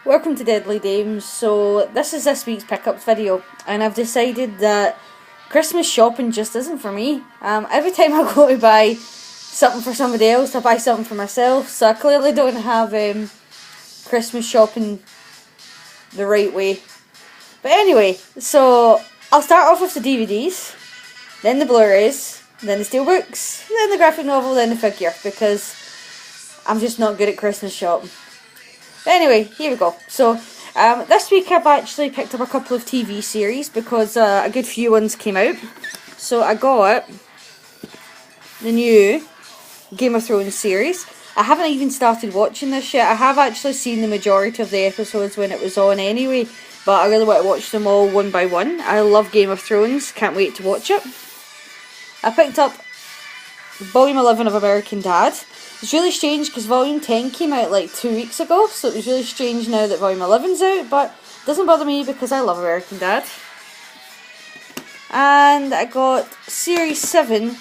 Welcome to Deadly Dames. So this is this week's pickups video, and I've decided that Christmas shopping just isn't for me. Every time I go to buy something for somebody else, I buy something for myself, so I clearly don't have Christmas shopping the right way. But anyway, so I'll start off with the DVDs, then the Blu Rays, then the Steelbooks, then the graphic novel, then the figure, because I'm just not good at Christmas shopping. But anyway, here we go. So, this week I've actually picked up a couple of TV series because a good few ones came out. So I got the new Game of Thrones series. I haven't even started watching this yet. I have actually seen the majority of the episodes when it was on anyway, but I really want to watch them all one by one. I love Game of Thrones, can't wait to watch it. I picked up Volume 11 of American Dad. It's really strange because Volume 10 came out like 2 weeks ago, so it was really strange now that Volume 11's out, but it doesn't bother me because I love American Dad. And I got Series 7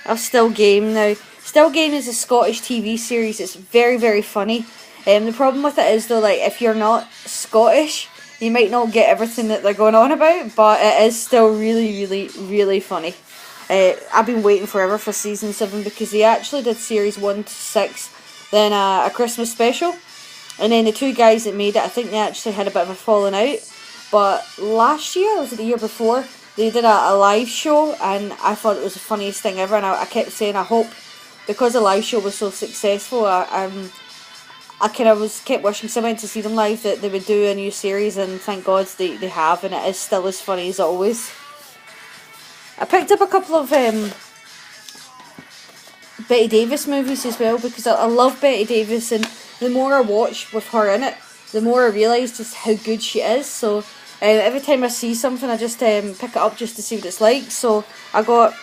of Still Game. Now, Still Game is a Scottish TV series. It's very, very funny. The problem with it is though, like, if you're not Scottish, you might not get everything that they're going on about, but it is still really, really, really funny. I've been waiting forever for Season 7 because they actually did Series 1 to 6, then a Christmas special, and then the two guys that made it, I think they actually had a bit of a falling out, but last year, or was it the year before, they did a live show, and I thought it was the funniest thing ever, and I kept saying, I hope, because the live show was so successful, I kept wishing someone to see them live, that they would do a new series, and thank God they have, and it is still as funny as always. I picked up a couple of Bette Davis movies as well because I love Bette Davis, and the more I watch with her in it, the more I realise just how good she is. So every time I see something, I just pick it up just to see what it's like. So I got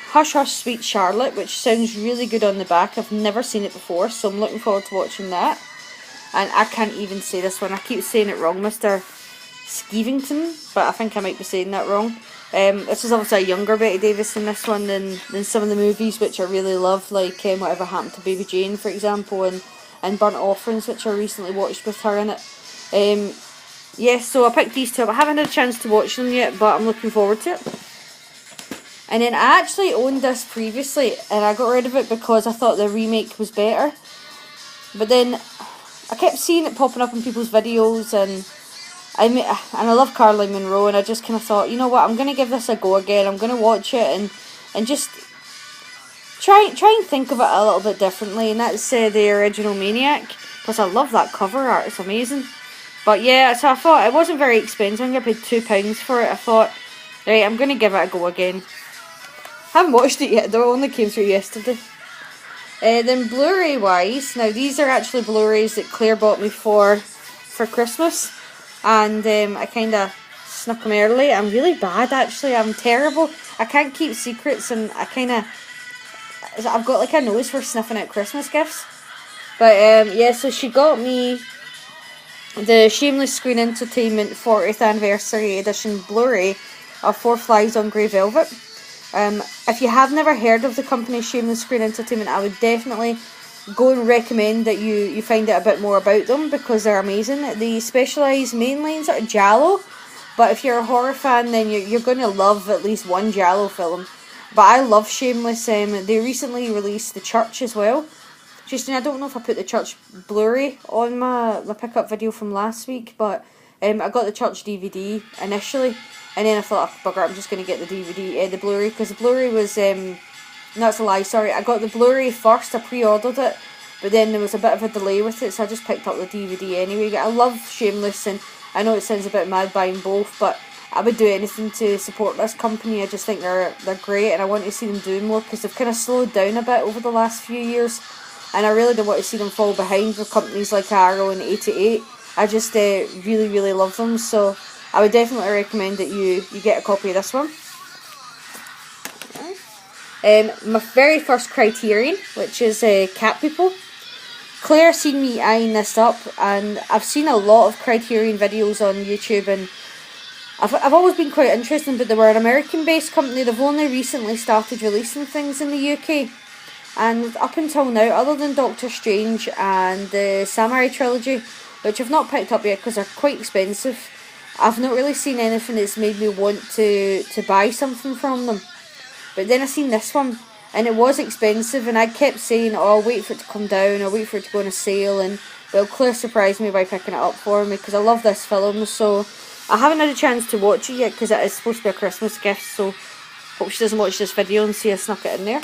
Hush Hush Sweet Charlotte, which sounds really good on the back. I've never seen it before, so I'm looking forward to watching that. And I can't even say this one. I keep saying it wrong, Mr. Skevington, but I think I might be saying that wrong. This is obviously a younger Bette Davis in this one than some of the movies which I really love, like Whatever Happened to Baby Jane, for example, and Burnt Offerings, which I recently watched with her in it. Yes, so I picked these two up. I haven't had a chance to watch them yet, but I'm looking forward to it. And then I actually owned this previously, and I got rid of it because I thought the remake was better. But then I kept seeing it popping up in people's videos, and I love Caroline Munro, and I just kind of thought, you know what, I'm going to give this a go again. I'm going to watch it and just try and think of it a little bit differently, and that's the original Maniac. Plus I love that cover art, it's amazing. But yeah, so I thought it wasn't very expensive. I think I paid £2 for it. I thought, right, I'm going to give it a go again. Haven't watched it yet though, it only came through yesterday. Then Blu-ray wise, now these are actually Blu-rays that Claire bought me for Christmas. And I kind of snuck them early. I'm really bad actually, I'm terrible. I can't keep secrets, and I've got like a nose for sniffing out Christmas gifts. But yeah, so she got me the Shameless Screen Entertainment 40th Anniversary Edition Blu-ray of Four Flies on Grey Velvet. If you have never heard of the company Shameless Screen Entertainment, I would definitely go and recommend that you find out a bit more about them because they're amazing. They specialise mainly in sort of giallo, but if you're a horror fan, then you're going to love at least one giallo film. But I love Shameless. They recently released The Church as well. Justine, I don't know if I put The Church Blu-ray on my pickup video from last week, but I got The Church DVD initially, and then I thought, oh, bugger, I'm just going to get the DVD, the Blu-ray, because the Blu-ray was... No, that's a lie, sorry. I got the Blu-ray first, I pre-ordered it, but then there was a bit of a delay with it, so I just picked up the DVD anyway. I love Shameless, and I know it sounds a bit mad buying both, but I would do anything to support this company. I just think they're great, and I want to see them doing more, because they've kind of slowed down a bit over the last few years, and I really don't want to see them fall behind with companies like Arrow and 88. I just really, really love them, so I would definitely recommend that you get a copy of this one. My very first Criterion, which is Cat People. Claire seen me eyeing this up, and I've seen a lot of Criterion videos on YouTube, and I've always been quite interested, but they were an American based company. They've only recently started releasing things in the UK, And up until now, other than Doctor Strange and the Samurai trilogy, which I've not picked up yet because they're quite expensive, I've not really seen anything that's made me want to buy something from them. But then I seen this one, and it was expensive, and I kept saying, oh, I'll wait for it to come down, I'll wait for it to go on a sale, and well, Claire surprised me by picking it up for me, because I love this film, so I haven't had a chance to watch it yet, because it is supposed to be a Christmas gift, so hope she doesn't watch this video and see I snuck it in there.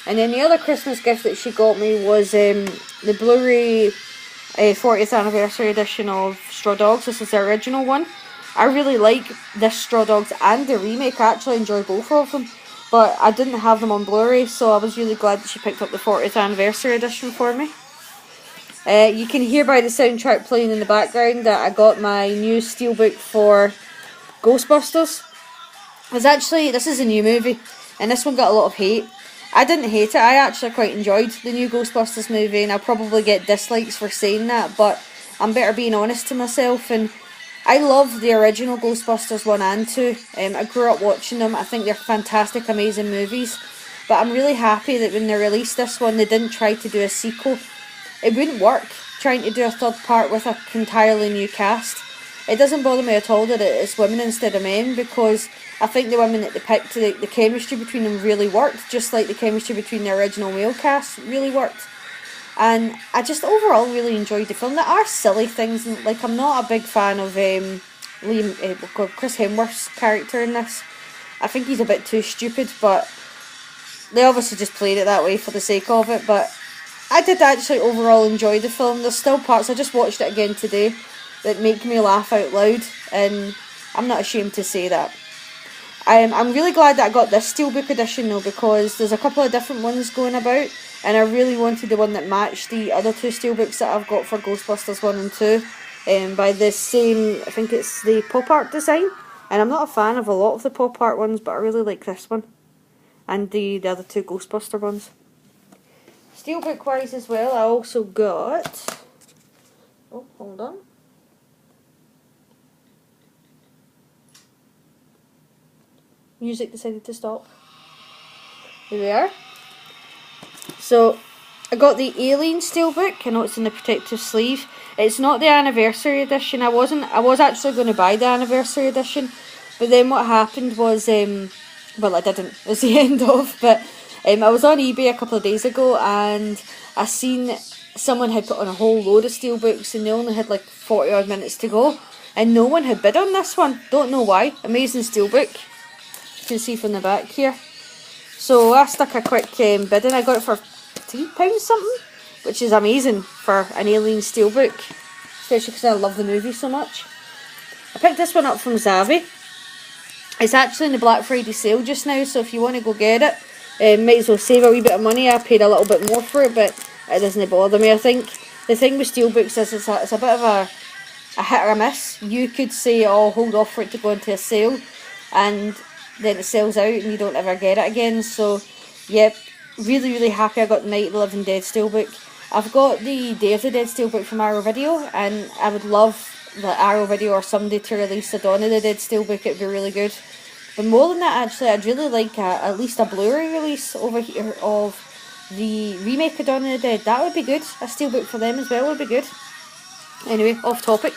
And then the other Christmas gift that she got me was the Blu Ray 40th anniversary edition of Straw Dogs. This is the original one. I really like this Straw Dogs and the remake. I actually enjoy both of them, but I didn't have them on Blu-ray, so I was really glad that she picked up the 40th anniversary edition for me. You can hear by the soundtrack playing in the background that I got my new Steelbook for Ghostbusters. This is a new movie, and this one got a lot of hate. I didn't hate it. I actually quite enjoyed the new Ghostbusters movie, and I'll probably get dislikes for saying that, but I'm better being honest to myself. And I love the original Ghostbusters 1 and 2. I grew up watching them. I think they're fantastic, amazing movies. But I'm really happy that when they released this one, they didn't try to do a sequel. It wouldn't work trying to do a third part with an entirely new cast. It doesn't bother me at all that it's women instead of men, because I think the women that they picked, the chemistry between them really worked, just like the chemistry between the original male cast really worked. And I just overall really enjoyed the film. There are silly things, like I'm not a big fan of Chris Hemsworth's character in this. I think he's a bit too stupid, but they obviously just played it that way for the sake of it. But I did actually overall enjoy the film. There's still parts, I just watched it again today, that make me laugh out loud, and I'm not ashamed to say that. I'm really glad that I got this Steelbook edition though, because there's a couple of different ones going about, and I really wanted the one that matched the other two Steelbooks that I've got for Ghostbusters 1 and 2, by the same, I think it's the pop art design, and I'm not a fan of a lot of the pop art ones, but I really like this one, and the other two Ghostbuster ones. Steelbook wise as well, I also got, oh, hold on. Music decided to stop. Here we are. So I got the Alien Steelbook. I know it's in the protective sleeve. It's not the anniversary edition. I was actually going to buy the anniversary edition, but then what happened was, well, I didn't. It's the end of. But I was on eBay a couple of days ago, and I seen someone had put on a whole load of Steelbooks, and they only had like 40 odd minutes to go, and no one had bid on this one. Don't know why. Amazing Steelbook. You can see from the back here. So I stuck a quick bid in. I got it for £3 something, which is amazing for an Alien Steelbook, especially because I love the movie so much. I picked this one up from Zavvi. It's actually in the Black Friday sale just now, so if you want to go get it, might as well save a wee bit of money. I paid a little bit more for it, but it doesn't bother me. I think the thing with Steelbooks is it's a bit of a hit or a miss. You could say, oh, hold off for it to go into a sale, and then it sells out and you don't ever get it again. So yep, really happy I got the Night of the Living Dead Steelbook. I've got the Day of the Dead Steelbook from Arrow Video, and I would love the Arrow Video or somebody to release the Dawn of the Dead Steelbook. It'd be really good. But more than that, actually, I'd really like at least a Blu-ray release over here of the remake of Dawn of the Dead. That would be good. A Steelbook for them as well would be good. Anyway, off topic.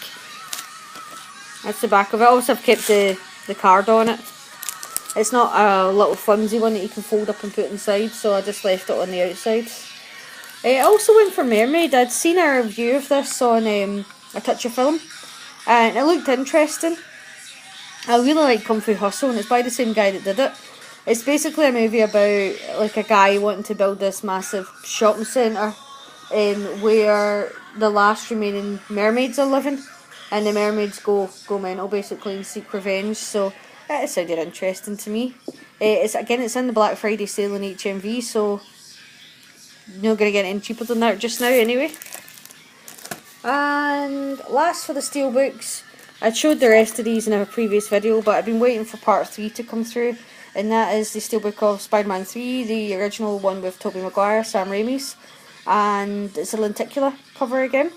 That's the back of it. Also, I've kept the card on it. It's not a little flimsy one that you can fold up and put inside, so I just left it on the outside. I also went for Mermaid. I'd seen a review of this on A Touch of Film, and it looked interesting. I really like Kung Fu Hustle, and it's by the same guy that did it. It's basically a movie about like a guy wanting to build this massive shopping centre where the last remaining mermaids are living, and the mermaids go mental basically and seek revenge. So it sounded interesting to me. It's in the Black Friday sale in HMV, so you're not going to get any cheaper than that just now anyway. And last for the Steelbooks, I showed the rest of these in a previous video, but I've been waiting for part 3 to come through, and that is the Steelbook of Spider-Man 3, the original one with Tobey Maguire, Sam Raimi's, and it's a lenticular cover again.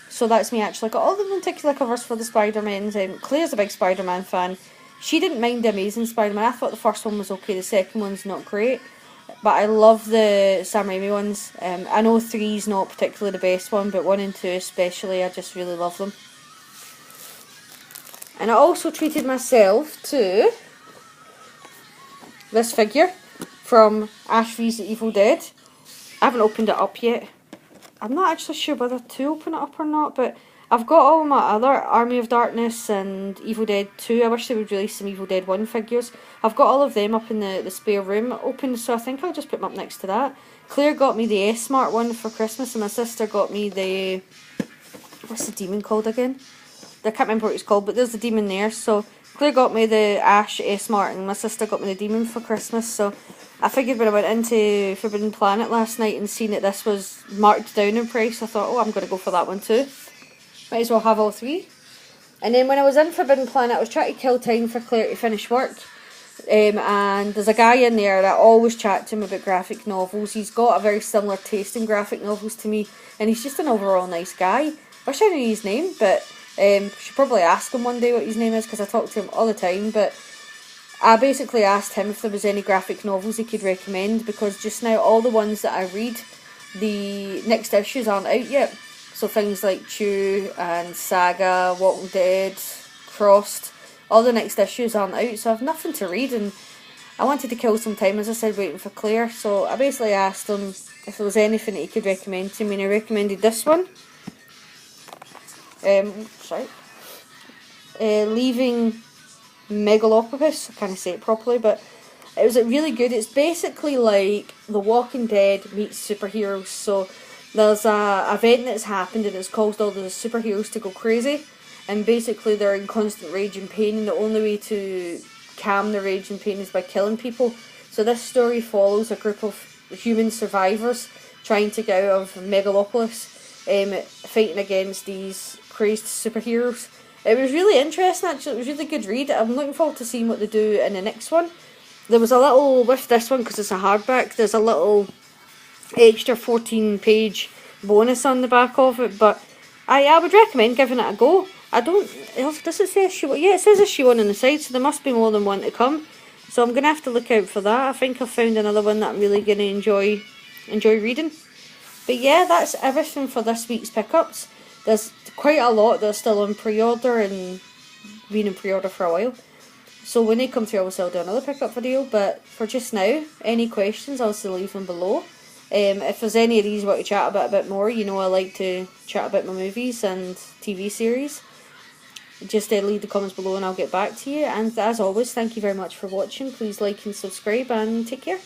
So that's me actually got all the lenticular covers for the Spider-Mans. Claire's a big Spider-Man fan. She didn't mind the Amazing Spider-Man. I thought the first one was okay, the second one's not great. but I love the Sam Raimi ones. I know 3's not particularly the best one, but 1 and 2 especially, I just really love them. And I also treated myself to this figure from Ash vs the Evil Dead. I haven't opened it up yet. I'm not actually sure whether to open it up or not, but I've got all my other Army of Darkness and Evil Dead 2. I wish they would release some Evil Dead 1 figures. I've got all of them up in the spare room open, so I think I'll just put them up next to that. Claire got me the S-Mart one for Christmas, and my sister got me the... what's the demon called again? I can't remember what it's called, but there's the demon there. So Claire got me the Ash S-Mart, and my sister got me the demon for Christmas. So I figured when I went into Forbidden Planet last night and seen that this was marked down in price, I thought, oh, I'm going to go for that one too. Might as well have all 3. And then when I was in Forbidden Planet, I was trying to kill time for Claire to finish work. And there's a guy in there that I always chat to him about graphic novels. He's got a very similar taste in graphic novels to me, and he's just an overall nice guy. I wish I knew his name, but should probably ask him one day what his name is, because I talk to him all the time. But I basically asked him if there was any graphic novels he could recommend, because just now all the ones that I read, the next issues aren't out yet. So things like Chew and Saga, Walking Dead, Crossed, all the next issues aren't out, so I have nothing to read, and I wanted to kill some time, as I said, waiting for Claire. So I basically asked him if there was anything that he could recommend to me, and he recommended this one. Leaving Megalopolis. I can't say it properly, but it was really good. It's basically like The Walking Dead meets superheroes. So there's a event that's happened, and it's caused all the superheroes to go crazy, and basically they're in constant rage and pain, and the only way to calm the rage and pain is by killing people. So this story follows a group of human survivors trying to get out of Megalopolis, fighting against these crazed superheroes. It was really interesting, actually. It was a really good read. I'm looking forward to seeing what they do in the next one. There was a little, with this one, because it's a hardback, there's a little extra 14-page bonus on the back of it, but I would recommend giving it a go. Does it say issue 1? Yeah, it says issue 1 on the side, so there must be more than one to come. So I'm going to have to look out for that. I think I've found another one that I'm really going to enjoy reading. But yeah, that's everything for this week's pickups. There's quite a lot that are still on pre-order and been in pre-order for a while. So when they come through, obviously I'll do another pickup video. But for just now, any questions, I'll still leave them below. If there's any of these you want to chat about a bit more, you know I like to chat about my movies and TV series. Just leave the comments below and I'll get back to you. And as always, thank you very much for watching. Please like and subscribe, and take care.